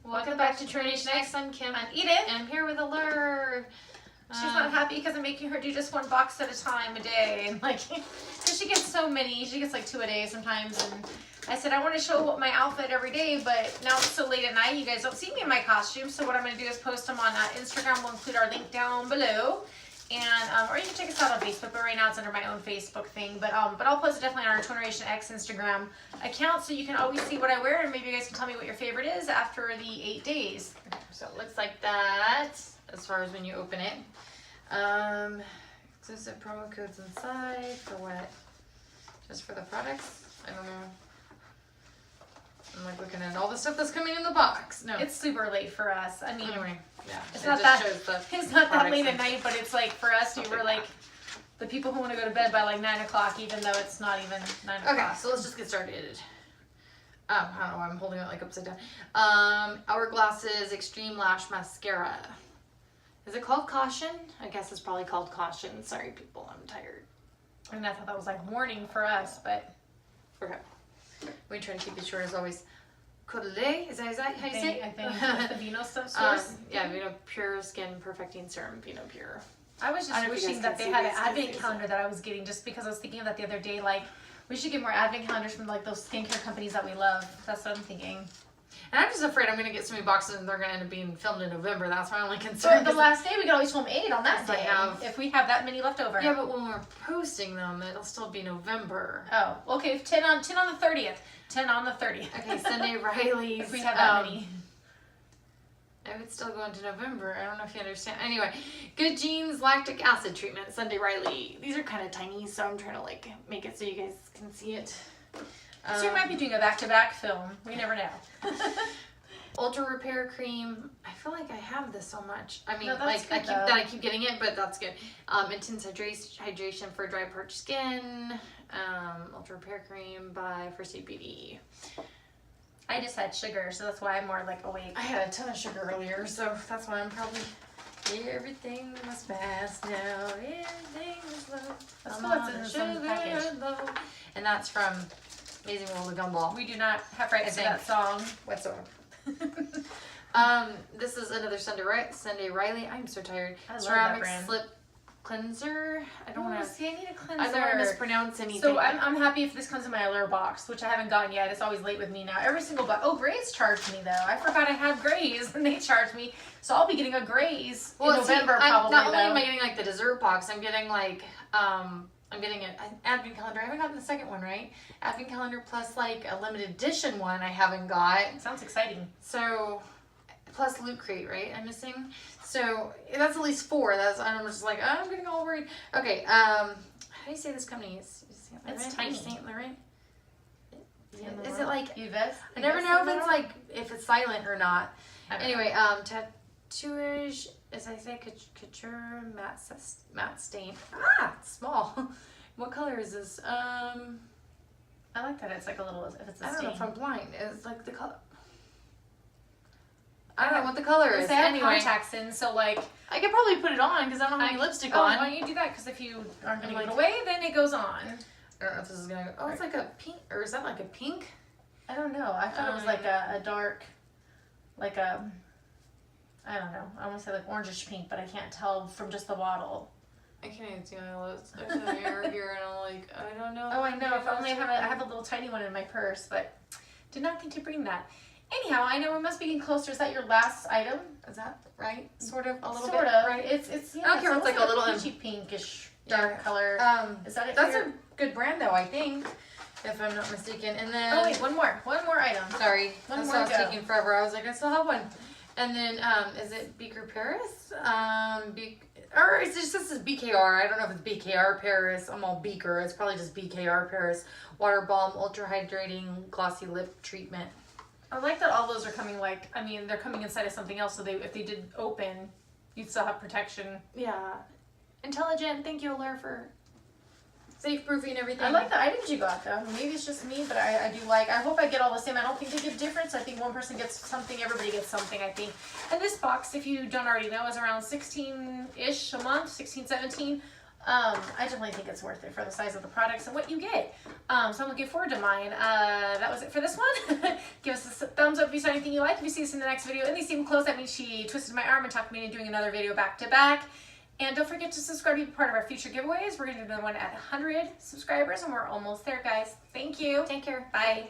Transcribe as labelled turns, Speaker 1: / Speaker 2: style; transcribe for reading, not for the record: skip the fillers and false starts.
Speaker 1: Welcome back to Trination X. I'm Kim.
Speaker 2: I'm Edith.
Speaker 1: And I'm here with Allure.
Speaker 2: She's not happy because I'm making her do just one box at a time a day. And like, because she gets so many. She gets like 2 a day sometimes. And I said, I want to show my outfit every day, but now it's so late at night, you guys don't see me in my costume. So what I'm going to do is post them on Instagram. We'll include our link down below. And, or you can check us out on Facebook, but right now it's under my own Facebook thing. But I'll post it definitely on our Trination X Instagram account, so you can always see what I wear, and maybe you guys can tell me what your favorite is after the 8 days.
Speaker 1: So it looks like that, as far as when you open it. Exclusive promo codes inside for what? Just for the products? I don't know. I'm like looking at all the stuff that's coming in the box. No.
Speaker 2: It's super late for us. I mean,
Speaker 1: anyway, yeah.
Speaker 2: It's not that late at night, but it's like for us, we're like the people who want to go to bed by like 9 o'clock, even though it's not even 9 o'clock.
Speaker 1: Okay, so let's just get started. I don't know why I'm holding it like upside down. Hourglass's Extreme Lash Mascara. Is it called Caution? I guess it's probably called Caution. Sorry, people, I'm tired.
Speaker 2: And I thought that was like warning for us, but
Speaker 1: okay. We try to keep it short as always. Cordelay, is that how you say it?
Speaker 2: I think it's the Vino stuff source.
Speaker 1: Yeah, Vino Pure Skin Perfecting Serum, Vino Pure.
Speaker 2: I was just wishing that they had an advent calendar that I was getting, just because I was thinking of that the other day. Like, we should get more advent calendars from like those skincare companies that we love. That's what I'm thinking.
Speaker 1: And I'm just afraid I'm going to get so many boxes and they're going to end up being filmed in November. That's my only concern.
Speaker 2: So the last day, we can always film 8 on that day. If we have that many left over.
Speaker 1: Yeah, but when we're posting them, it'll still be November.
Speaker 2: Oh, okay. 10 on the 30th. 10 on the 30th.
Speaker 1: Okay, Sunday Riley's.
Speaker 2: If we have that many.
Speaker 1: I would still go into November. I don't know if you understand. Anyway, Good Genes Lactic Acid Treatment, Sunday Riley. These are kind of tiny, so I'm trying to like make it so you guys can see it.
Speaker 2: So you might be doing a back-to-back film. We never know.
Speaker 1: Ultra Repair Cream. I feel like I have this so much. I mean,
Speaker 2: no,
Speaker 1: like good, I keep getting it, but that's good. Intense hydration for dry, parched skin. Ultra Repair Cream by First Aid Beauty.
Speaker 2: I just had sugar, so that's why I'm more like awake.
Speaker 1: I had a ton of sugar earlier, so that's why I'm probably. Everything was fast now. Everything was low.
Speaker 2: Let's go what's in the package.
Speaker 1: Low. And that's from Amazing World of Gumball.
Speaker 2: We do not have rights to that song
Speaker 1: whatsoever. This is another Sunday Riley. I'm so tired.
Speaker 2: I love
Speaker 1: Ceramic
Speaker 2: that brand.
Speaker 1: Slip Cleanser. I don't want to.
Speaker 2: See, I need a cleanser.
Speaker 1: I don't want to mispronounce anything.
Speaker 2: So I'm happy if this comes in my Allure box, which I haven't gotten yet. It's always late with me now. Every single box. Oh, Grays charged me though. I forgot I have Grays, and they charged me. So I'll be getting a Grays in November probably.
Speaker 1: Not only am I getting like the dessert box, I'm getting like I'm getting an advent calendar. I haven't gotten the second one, right? Advent calendar plus like a limited edition one I haven't got.
Speaker 2: Sounds exciting.
Speaker 1: So, plus Loot Crate, right? I'm missing. So that's at least 4. I'm just like, oh, I'm getting all worried. Okay, how do you say this company? It's
Speaker 2: tiny.
Speaker 1: Saint Laurent. Is it like
Speaker 2: Yves?
Speaker 1: I never know if it's silent or not. Anyway, Tattooage, as I say, Couture matte stain. Ah, it's small. What color is this?
Speaker 2: I like that it's like a little, if it's a stain.
Speaker 1: I don't know if I'm blind. It's like the color. I don't know what the color is.
Speaker 2: They have
Speaker 1: anyway,
Speaker 2: contacts in, so like
Speaker 1: I could probably put it on because I don't have any lipstick on.
Speaker 2: Why don't you do that? Because if you aren't going to give it away, then it goes on.
Speaker 1: I don't know if this is gonna go. Oh, it's like a pink, or is that like a pink?
Speaker 2: I don't know. I thought it was like a dark, like a, I don't know. I want to say like orangish pink, but I can't tell from just the bottle.
Speaker 1: I can't even see my lips. There's a mirror here, and I'm like, I don't know.
Speaker 2: Oh, I know. If only I have a little tiny one in my purse, but did not think to bring that. Anyhow, I know we must be getting closer. Is that your last item? Is that right? Sort of, a little bit. Sort of.
Speaker 1: Right?
Speaker 2: It's yeah.
Speaker 1: I don't care. It's like a little
Speaker 2: peachy pinkish dark color. Is that it?
Speaker 1: That's a good brand, though. I think, if I'm not mistaken. And then
Speaker 2: oh wait, one more item.
Speaker 1: Sorry,
Speaker 2: one more.
Speaker 1: That's taking forever. I was like, I still have one. And then is it Beaker Paris? Or is it just this is BKR? I don't know if it's BKR Paris. I'm all Beaker. It's probably just BKR Paris. Water Balm Ultra Hydrating Glossy Lip Treatment.
Speaker 2: I like that all those are coming they're coming inside of something else, so if they did open, you'd still have protection.
Speaker 1: Yeah. Intelligent. Thank you, Allure, for safe proofing everything.
Speaker 2: I like the items you got though. Maybe it's just me, but I do like, I hope I get all the same. I don't think they give difference. I think one person gets something, everybody gets something, I think. And this box, if you don't already know, is around 16-ish a month, 16, 17. I definitely think it's worth it for the size of the products and what you get. So I'm looking forward to mine. That was it for this one. Give us a thumbs up if you saw anything you like. If you see us in the next video and they seem close, that means she twisted my arm and talked me into doing another video back to back. And don't forget to subscribe to be part of our future giveaways. We're going to do another one at 100 subscribers, and we're almost there, guys. Thank you.
Speaker 1: Take care.
Speaker 2: Bye.